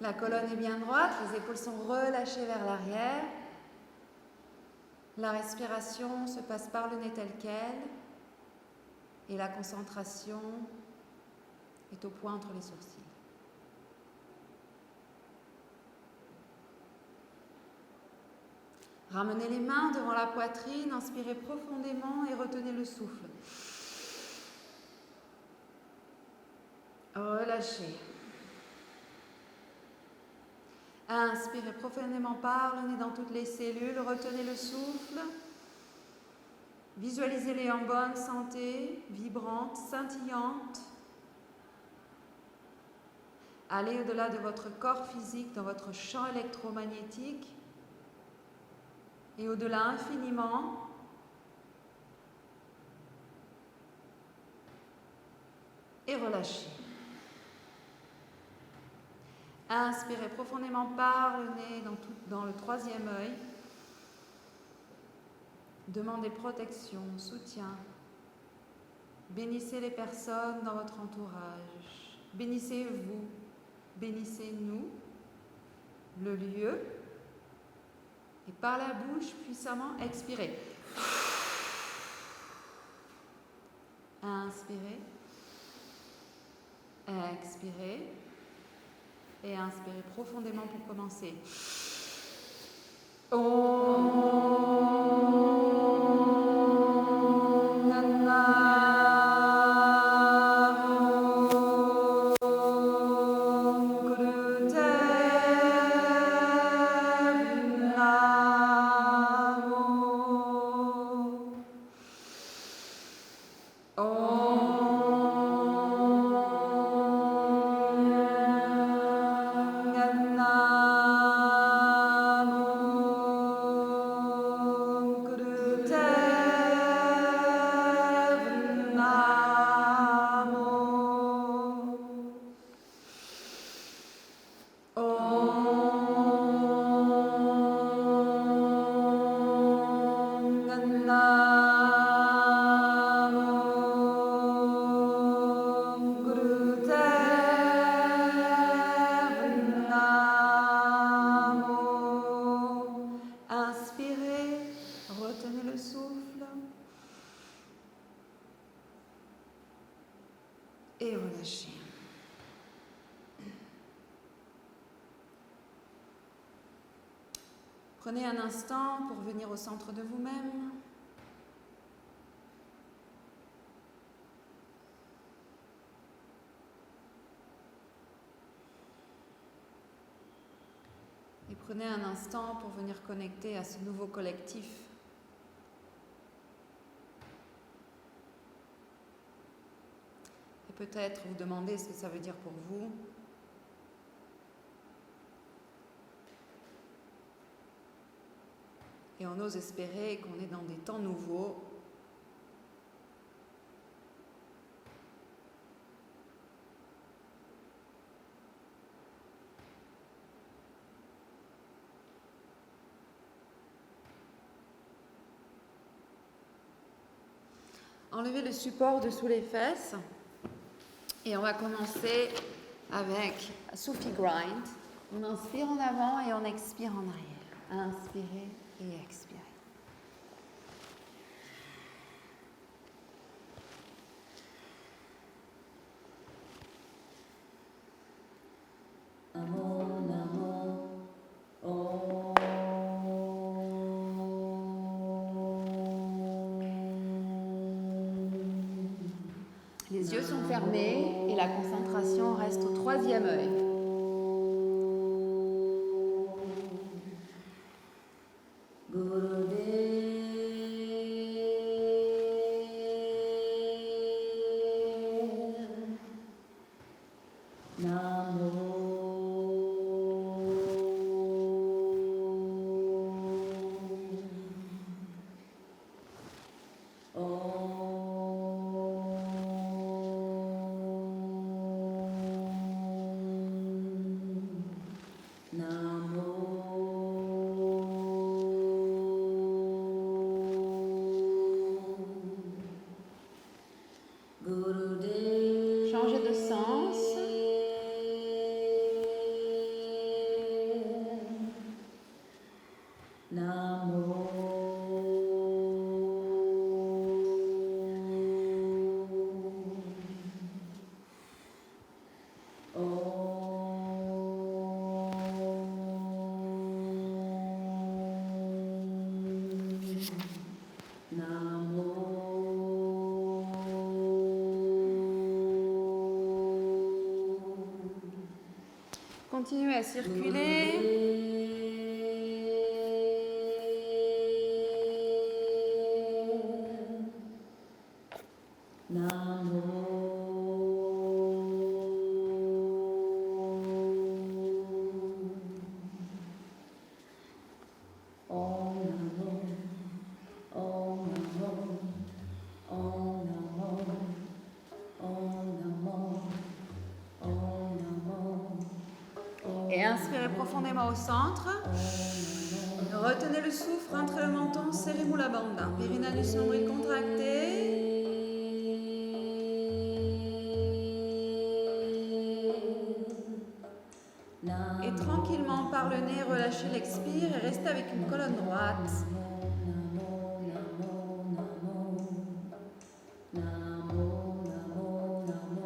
La colonne est bien droite, les épaules sont relâchées vers l'arrière. La respiration se passe par le nez tel quel et la concentration est au point entre les sourcils. Ramenez les mains devant la poitrine, inspirez profondément et retenez le souffle. Relâchez. Inspirez profondément par le nez dans toutes les cellules, retenez le souffle. Visualisez-les en bonne santé, vibrantes, scintillantes. Allez au-delà de votre corps physique, dans votre champ électromagnétique et au-delà infiniment. Et relâchez. Inspirez profondément par le nez dans le troisième œil. Demandez protection, soutien. Bénissez les personnes dans votre entourage. Bénissez-vous, bénissez-nous, le lieu. Et par la bouche, puissamment, expirez. Inspirez. Expirez. Et inspirez profondément pour commencer. Et relâchez. Prenez un instant pour venir au centre de vous-même. Et prenez un instant pour venir connecter à ce nouveau collectif. Et peut-être vous demander ce que ça veut dire pour vous. Et on ose espérer qu'on est dans des temps nouveaux. Enlevez le support dessous les fesses. Et on va commencer avec Sufi Grind. On inspire en avant et on expire en arrière. Inspirez et expirez. Les yeux sont fermés et la concentration reste au troisième œil. Continuez à circuler. Et inspirez profondément au centre. Retenez le souffle, rentrez le menton, serrez-vous la bande. Périnanus nombril contracté. Et tranquillement par le nez, relâchez l'expire et restez avec une colonne droite.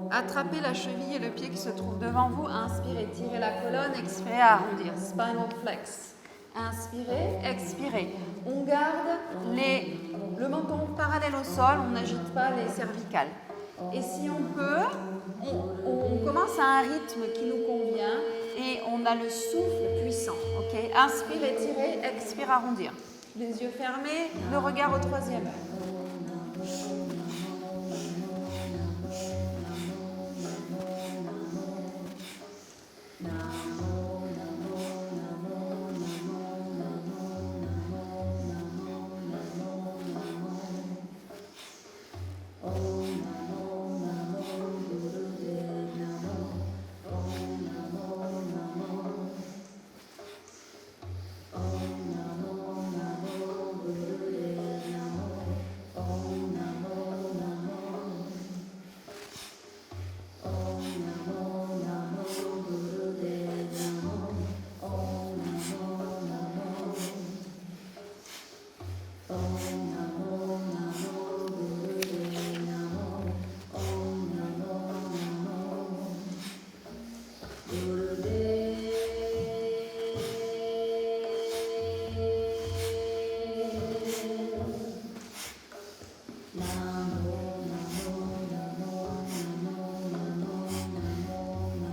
Attrapez la cheville et le pied qui se trouve devant vous. Inspirez, tirez la colonne, expirez, arrondir. Spinal flex. Inspirez, expirez. On garde le menton parallèle au sol, on n'agite pas les cervicales. Et si on peut, on commence à un rythme qui nous convient et on a le souffle puissant. Okay? Inspirez, tirez, expire, arrondir. Les yeux fermés, le regard au troisième œil.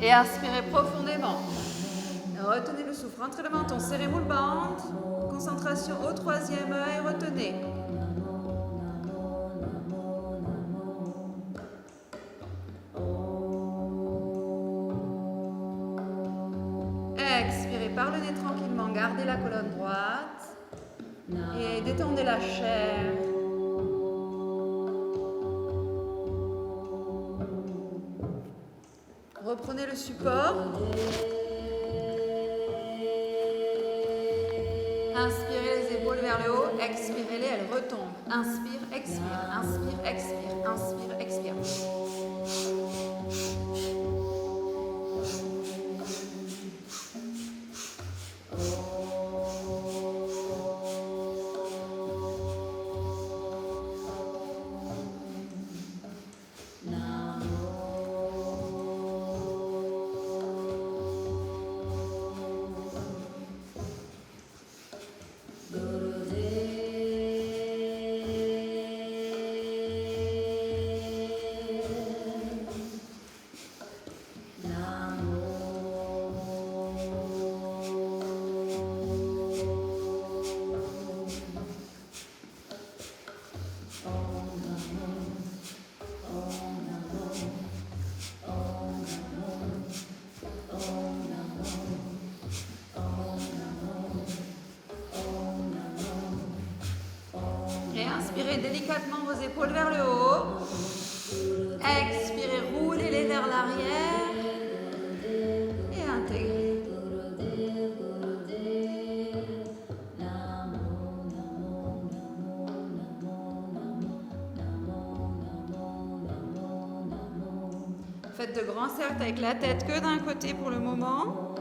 Et inspirez profondément. Retenez le souffle, rentrez le menton, serrez-vous le bande. Concentration au troisième œil, retenez. Expirez par le nez tranquillement, gardez la colonne droite. Et détendez la chair. Reprenez le support. Inspirez les épaules vers le haut, expirez-les, elles retombent. Inspire, expire, inspire, expire, inspire, expire. Inspirez délicatement vos épaules vers le haut. Expirez, roulez-les vers l'arrière. Et intégrez. Faites de grands cercles avec la tête que d'un côté pour le moment.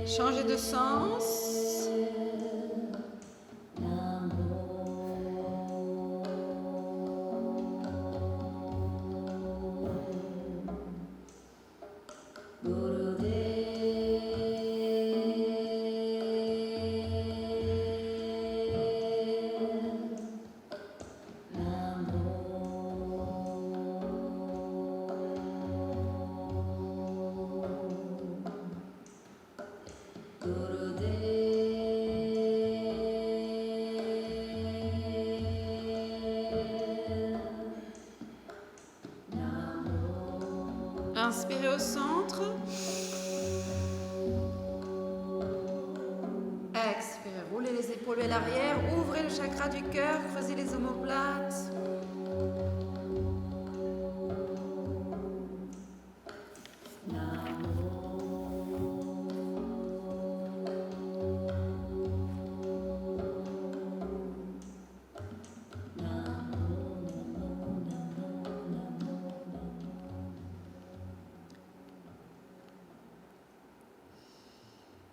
Changez de sens. Inspirez au centre. Expirez, roulez les épaules vers l'arrière, ouvrez le chakra du cœur, creusez les omoplates.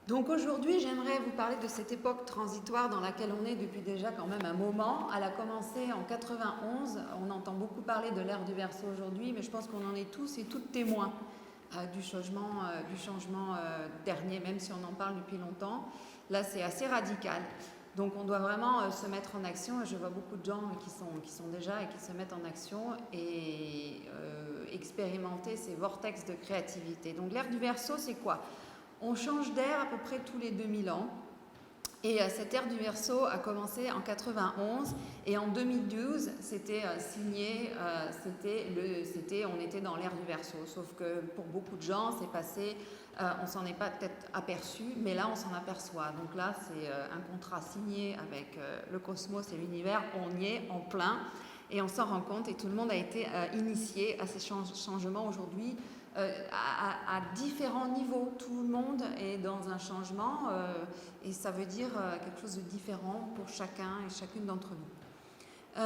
Donc aujourd'hui, j'aimerais vous parler de cette époque transitoire dans laquelle on est depuis déjà quand même un moment. Elle a commencé en 91. On entend beaucoup parler de l'ère du Verseau aujourd'hui, mais je pense qu'on en est tous et toutes témoins du changement dernier, même si on en parle depuis longtemps. Là, c'est assez radical. Donc on doit vraiment se mettre en action. Je vois beaucoup de gens qui sont déjà et qui se mettent en action et expérimenter ces vortex de créativité. Donc l'ère du Verseau, c'est quoi ? On change d'air à peu près tous les 2000 ans. Et cette ère du Verseau a commencé en 91 et en 2012, c'était signé, on était dans l'ère du Verseau. Sauf que pour beaucoup de gens, c'est passé, on s'en est pas peut-être aperçu, mais là on s'en aperçoit. Donc là, c'est un contrat signé avec le cosmos et l'univers, on y est en plein et on s'en rend compte et tout le monde a été initié à ces changements aujourd'hui. À différents niveaux, tout le monde est dans un changement et ça veut dire quelque chose de différent pour chacun et chacune d'entre nous.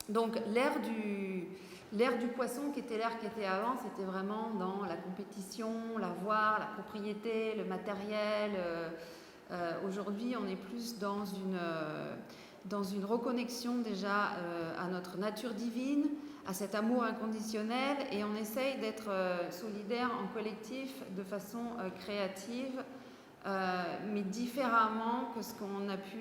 Donc l'ère du poisson qui était l'ère qui était avant, c'était vraiment dans la compétition, l'avoir, la propriété, le matériel. Aujourd'hui, on est plus dans une reconnexion déjà à notre nature divine, à cet amour inconditionnel et on essaye d'être solidaire en collectif de façon créative, mais différemment que ce qu'on a pu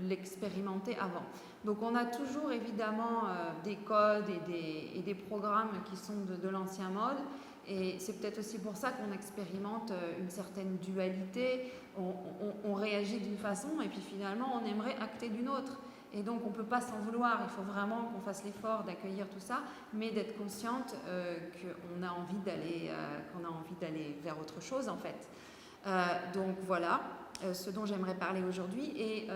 l'expérimenter avant. Donc on a toujours évidemment des codes et des programmes qui sont de l'ancien mode et c'est peut-être aussi pour ça qu'on expérimente une certaine dualité, on réagit d'une façon et puis finalement on aimerait acter d'une autre. Et donc on ne peut pas s'en vouloir, il faut vraiment qu'on fasse l'effort d'accueillir tout ça, mais d'être consciente qu'on a envie d'aller vers autre chose en fait. Donc voilà ce dont j'aimerais parler aujourd'hui. Et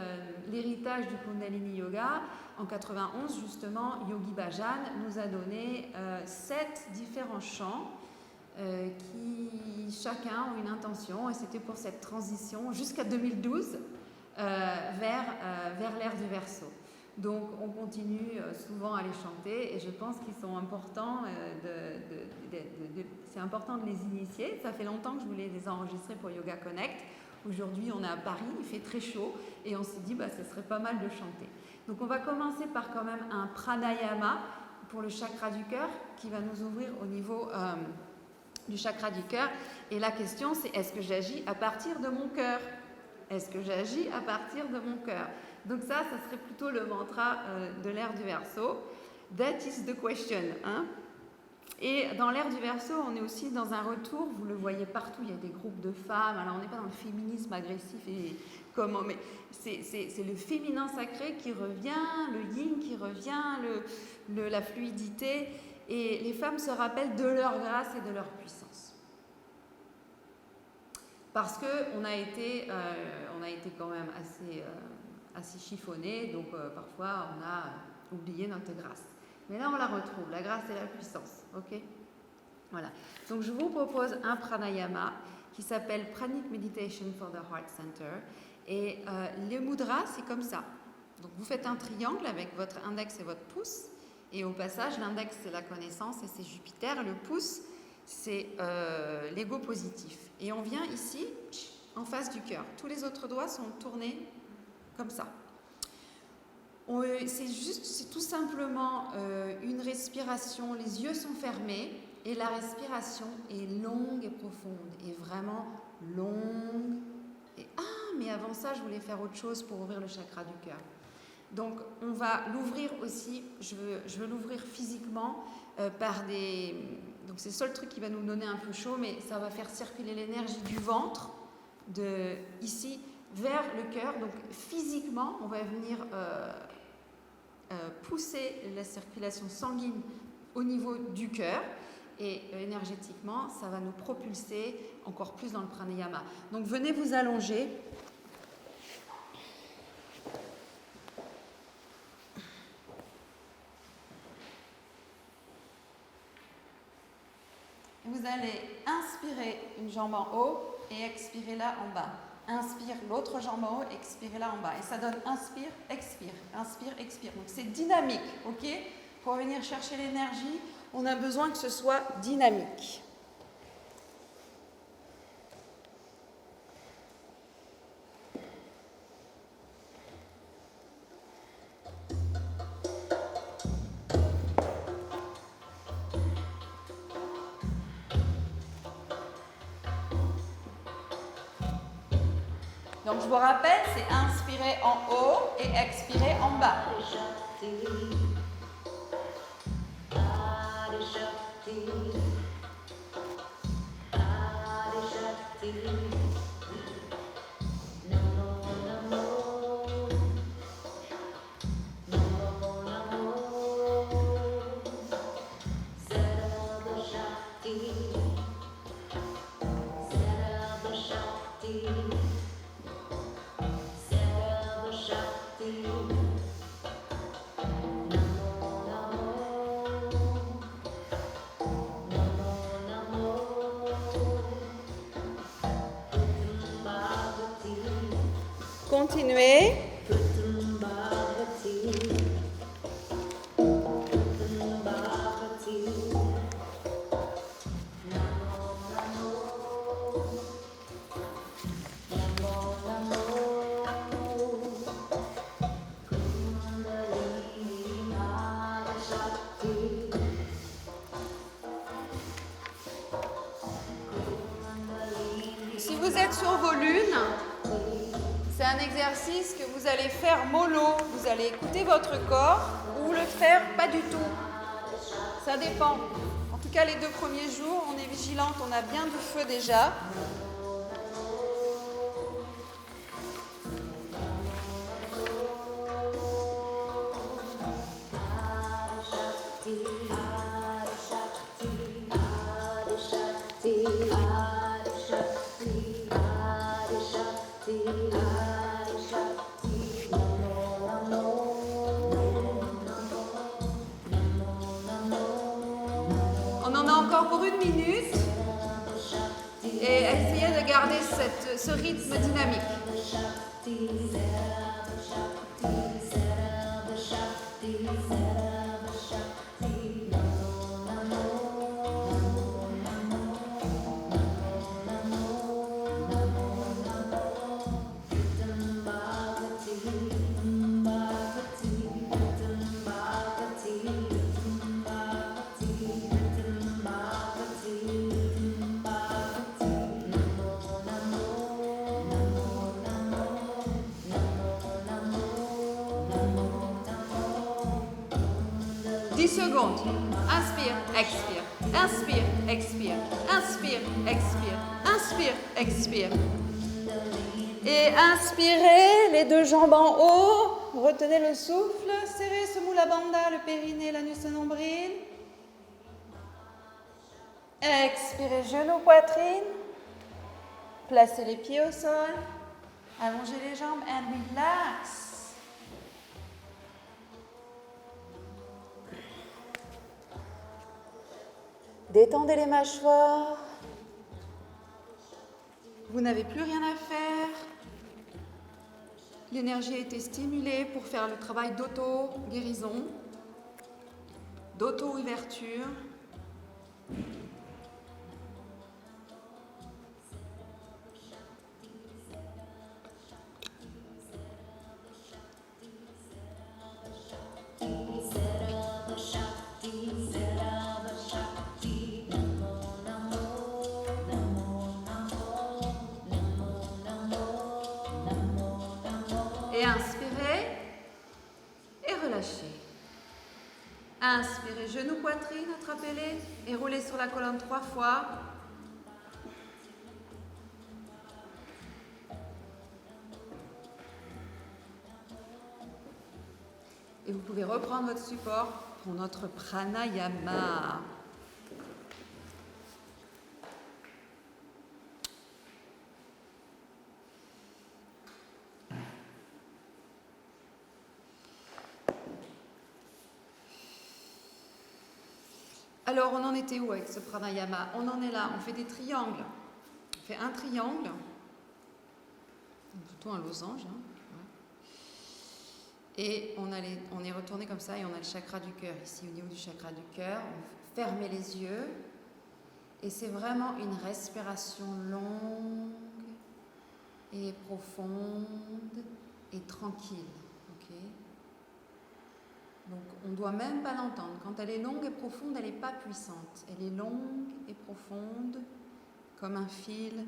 l'héritage du Kundalini Yoga, en 91 justement, Yogi Bhajan nous a donné 7 différents chants qui chacun ont une intention et c'était pour cette transition jusqu'à 2012. Vers l'ère du Verseau. Donc on continue souvent à les chanter et je pense qu'ils sont importants, c'est important de les initier. Ça fait longtemps que je voulais les enregistrer pour Yoga Connect. Aujourd'hui on est à Paris, il fait très chaud et on s'est dit ce serait pas mal de chanter. Donc on va commencer par quand même un pranayama pour le chakra du cœur qui va nous ouvrir au niveau du chakra du cœur. Et la question c'est est-ce que j'agis à partir de mon cœur ? Est-ce que j'agis à partir de mon cœur ? Donc ça serait plutôt le mantra de l'ère du Verseau. That is the question. Hein? Et dans l'ère du Verseau, on est aussi dans un retour, vous le voyez partout, il y a des groupes de femmes. Alors on n'est pas dans le féminisme agressif et comment, mais c'est le féminin sacré qui revient, le yin qui revient, la fluidité. Et les femmes se rappellent de leur grâce et de leur puissance. Parce qu'on a été quand même assez chiffonné, donc parfois on a oublié notre grâce. Mais là on la retrouve, la grâce et la puissance, ok ? Voilà. Donc je vous propose un pranayama qui s'appelle Pranic Meditation for the Heart Center. Et les mudras, c'est comme ça. Donc vous faites un triangle avec votre index et votre pouce. Et au passage, l'index c'est la connaissance et c'est Jupiter. Le pouce, c'est l'ego positif. Et on vient ici, en face du cœur. Tous les autres doigts sont tournés comme ça. C'est tout simplement une respiration, les yeux sont fermés et la respiration est longue et profonde, et vraiment longue. Mais avant ça, je voulais faire autre chose pour ouvrir le chakra du cœur. Donc, on va l'ouvrir aussi, je veux l'ouvrir physiquement par des... Donc, c'est le seul truc qui va nous donner un peu chaud, mais ça va faire circuler l'énergie du ventre, de ici, vers le cœur. Donc, physiquement, on va venir pousser la circulation sanguine au niveau du cœur. Et énergétiquement, ça va nous propulser encore plus dans le pranayama. Donc, venez vous allonger. Vous allez inspirer une jambe en haut et expirer là en bas. Inspire l'autre jambe en haut, expire là en bas. Et ça donne inspire, expire, inspire, expire. Donc c'est dynamique, ok? Pour venir chercher l'énergie, on a besoin que ce soit dynamique. Donc je vous rappelle, c'est inspirer en haut et expirer en bas. Continuez. Si vous êtes sur vos lunes, c'est un exercice que vous allez faire mollo. Vous allez écouter votre corps ou le faire pas du tout. Ça dépend. En tout cas, les 2 premiers jours, on est vigilante, on a bien du feu déjà. On en a encore pour 1 minute et essayez de garder ce rythme dynamique. Secondes. Inspire, expire. Inspire, expire. Inspire, expire. Inspire, expire. Et inspirez, les 2 jambes en haut. Retenez le souffle. Serrez ce Mula Bandha, le périnée, l'anus nombril. Expirez, genoux, poitrine. Placez les pieds au sol. Allongez les jambes and relax. Détendez les mâchoires. Vous n'avez plus rien à faire. L'énergie a été stimulée pour faire le travail d'auto-guérison, d'auto-ouverture. inspirez, genoux, poitrine, attrapez-les et roulez sur la colonne 3 fois. Et vous pouvez reprendre votre support pour notre pranayama. Alors, on en était où avec ce pranayama? On en est là, on fait des triangles. On fait un triangle, plutôt un losange, hein. Et on est retourné comme ça et on a le chakra du cœur ici, au niveau du chakra du cœur. On ferme les yeux et c'est vraiment une respiration longue et profonde et tranquille. Okay? Donc on ne doit même pas l'entendre. Quand elle est longue et profonde, elle n'est pas puissante. Elle est longue et profonde comme un fil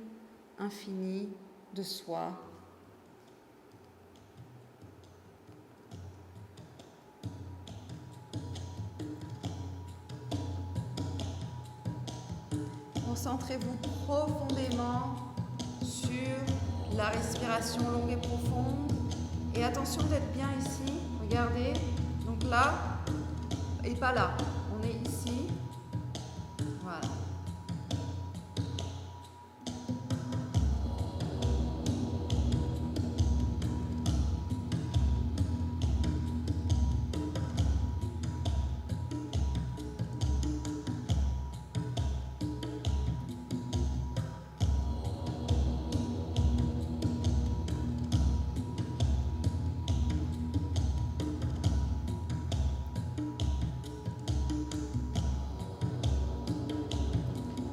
infini de soi. Concentrez-vous profondément sur la respiration longue et profonde. Et attention d'être bien ici. Regardez. Donc là, et pas là. On est ici. Voilà.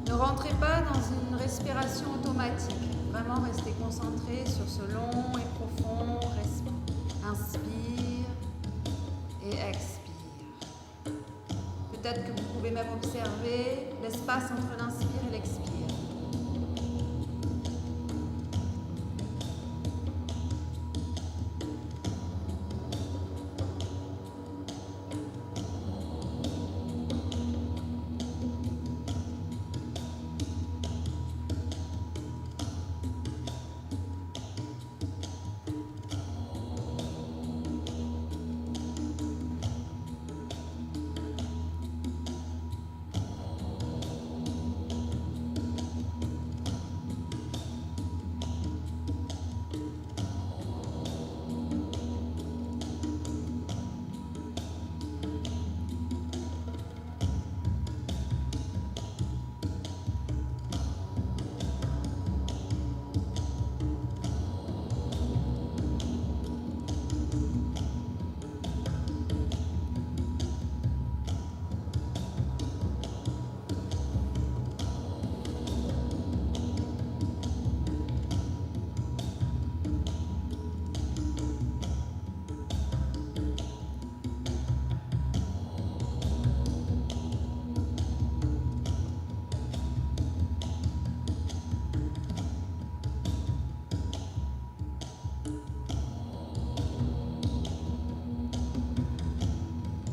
Ne rentrez pas dans une respiration automatique. Vraiment, restez concentré sur ce long et profond. Inspire et expire. Peut-être que vous pouvez même observer l'espace entre l'inspire et l'expire.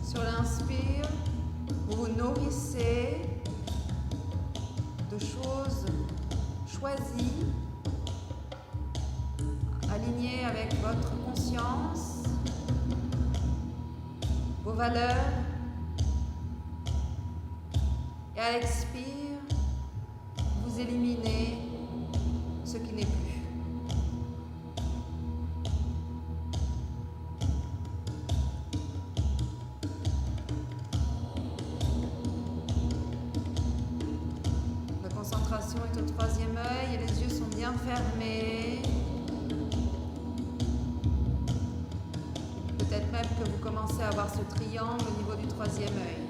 Sur l'inspire, vous vous nourrissez de choses choisies, alignées avec votre conscience, vos valeurs. Et à l'expire, vous éliminez ce qui n'est plus. La concentration est au troisième œil et les yeux sont bien fermés. Peut-être même que vous commencez à avoir ce triangle au niveau du troisième œil.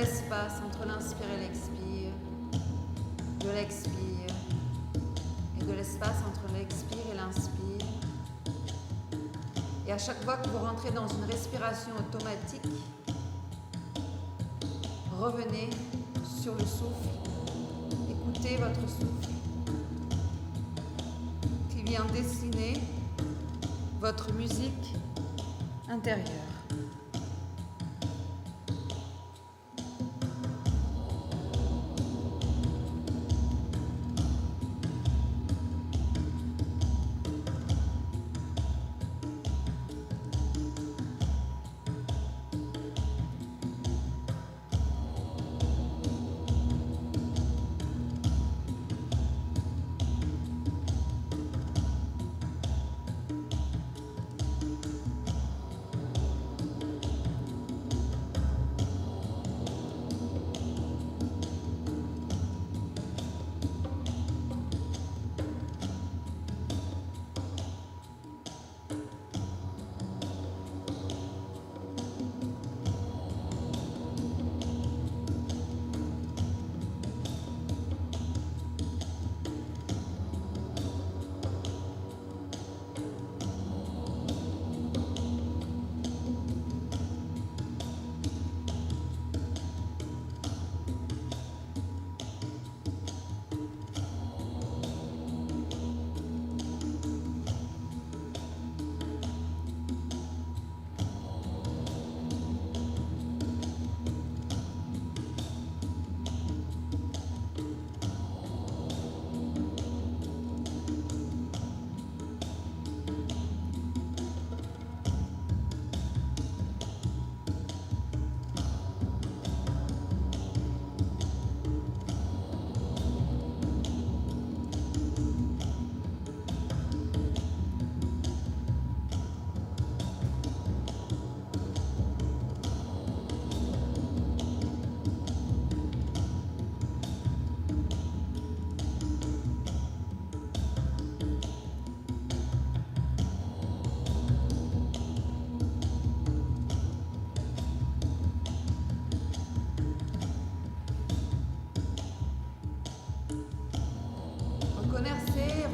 l'espace entre l'inspire et l'expire, de l'expire, et de l'espace entre l'expire et l'inspire. Et à chaque fois que vous rentrez dans une respiration automatique, revenez sur le souffle, écoutez votre souffle qui vient dessiner votre musique intérieure.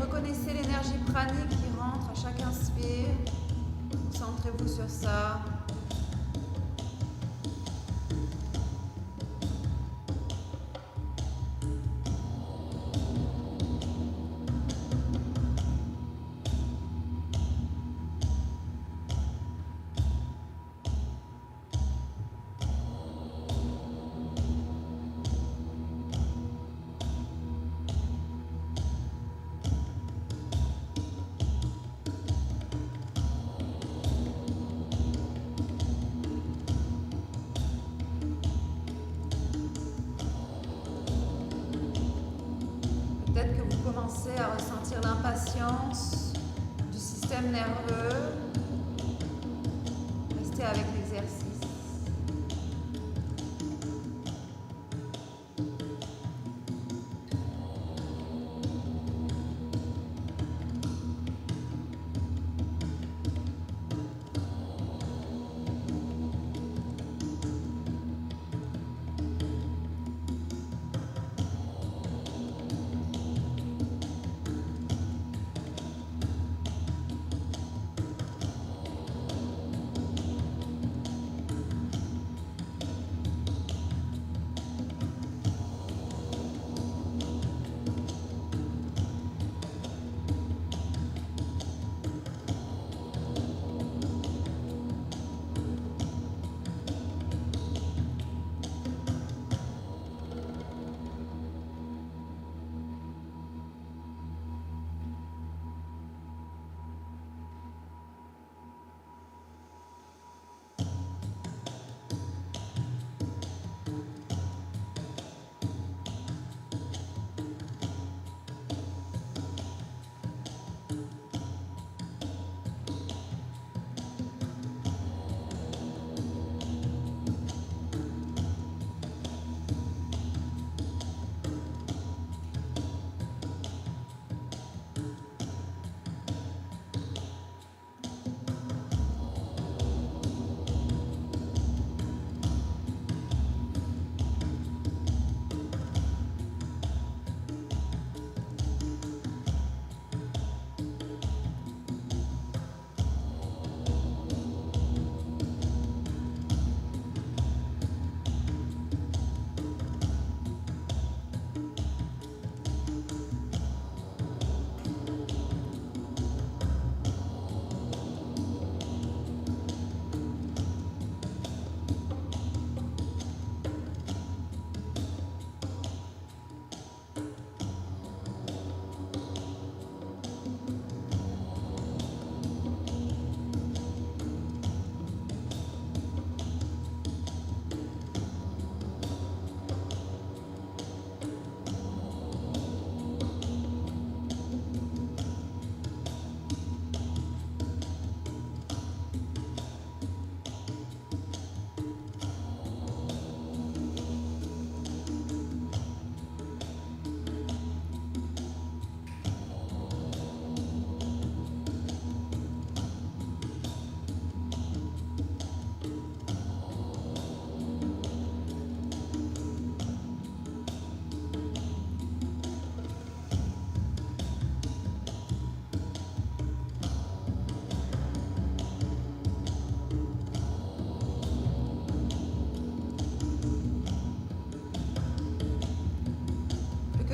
Reconnaissez l'énergie pranique qui rentre à chaque inspire. Concentrez-vous sur ça. Peut-être que vous commencez à ressentir l'impatience du système nerveux. Restez avec l'exercice.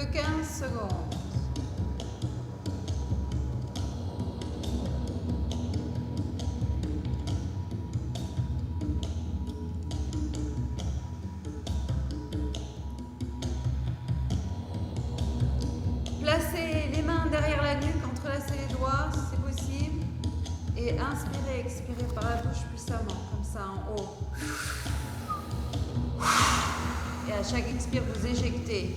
que 15 secondes. Placez les mains derrière la nuque, entrelacez les doigts si c'est possible. Et inspirez, expirez par la bouche puissamment, comme ça en haut. Et à chaque expire, vous éjectez.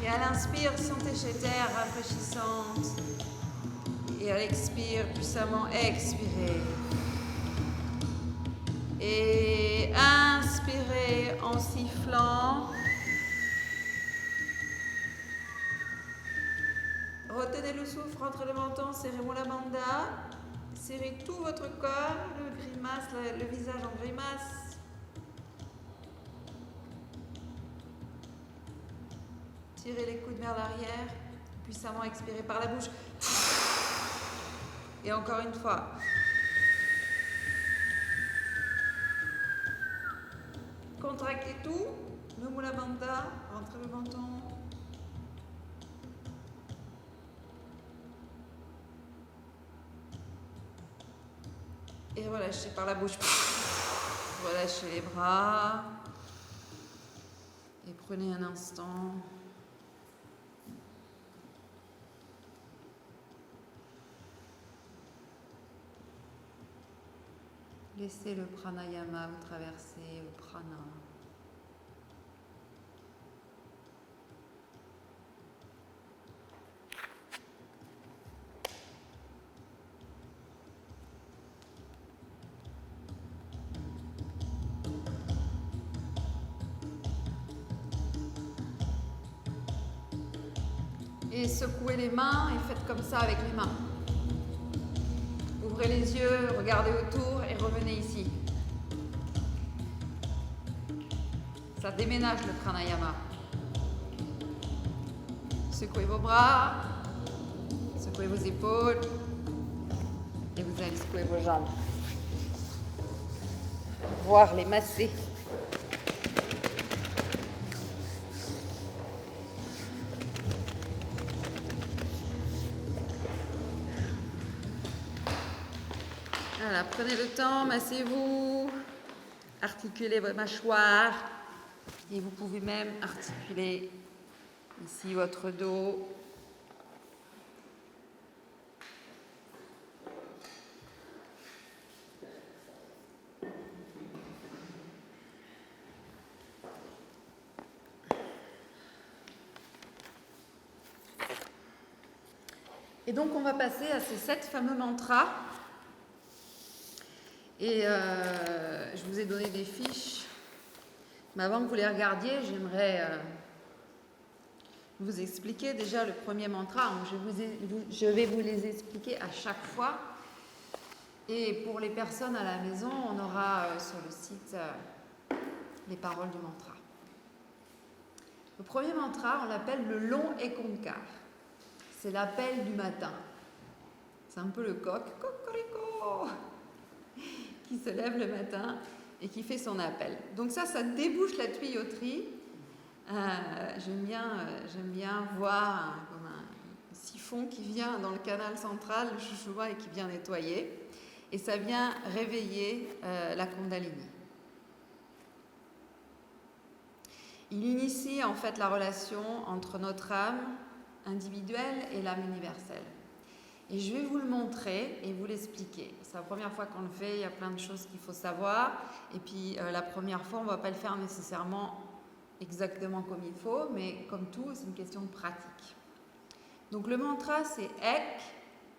Et à l'inspire, sentez cette air rafraîchissante. Et à l'expire, puissamment expirez. Et inspirez en sifflant. Retenez le souffle entre le menton, serrez Mula Bandha. Serrez tout votre corps, le visage en grimace. Tirez les coudes vers l'arrière, puissamment expirez par la bouche. Et encore une fois. Contractez tout, le Mula Bandha, rentrez le menton. Et relâchez par la bouche. Relâchez les bras. Et prenez un instant. Laissez le pranayama vous traverser, le prana. Et secouez les mains et faites comme ça avec les mains. Ouvrez les yeux, regardez autour et revenez ici. Ça déménage le pranayama. Secouez vos bras, secouez vos épaules et vous allez secouer vos jambes. Voire les masser. Voilà, prenez le temps, massez-vous, articulez votre mâchoire et vous pouvez même articuler ici votre dos. Et donc on va passer à ces 7 fameux mantras. Et je vous ai donné des fiches, mais avant que vous les regardiez, j'aimerais vous expliquer déjà le premier mantra. Je vais vous les expliquer à chaque fois. Et pour les personnes à la maison, on aura sur le site les paroles du mantra. Le premier mantra, on l'appelle le long Ekankar. C'est l'appel du matin. C'est un peu le coq, cocorico, qui se lève le matin et qui fait son appel. Donc ça débouche la tuyauterie. J'aime bien voir comme un siphon qui vient dans le canal central, le Sushumna, et qui vient nettoyer. Et ça vient réveiller la Kundalini. Il initie en fait la relation entre notre âme individuelle et l'âme universelle. Et je vais vous le montrer et vous l'expliquer. C'est la première fois qu'on le fait, il y a plein de choses qu'il faut savoir. Et puis la première fois, on ne va pas le faire nécessairement exactement comme il faut, mais comme tout, c'est une question de pratique. Donc le mantra, c'est Ek,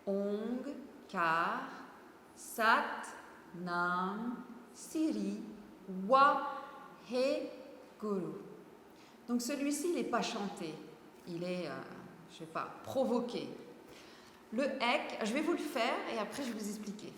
Ong, Kar, Sat, Nam, Siri, Wa, He, Guru. Donc celui-ci, il n'est pas chanté, il est, je ne sais pas, provoqué. Le Ek, je vais vous le faire et après je vais vous expliquer.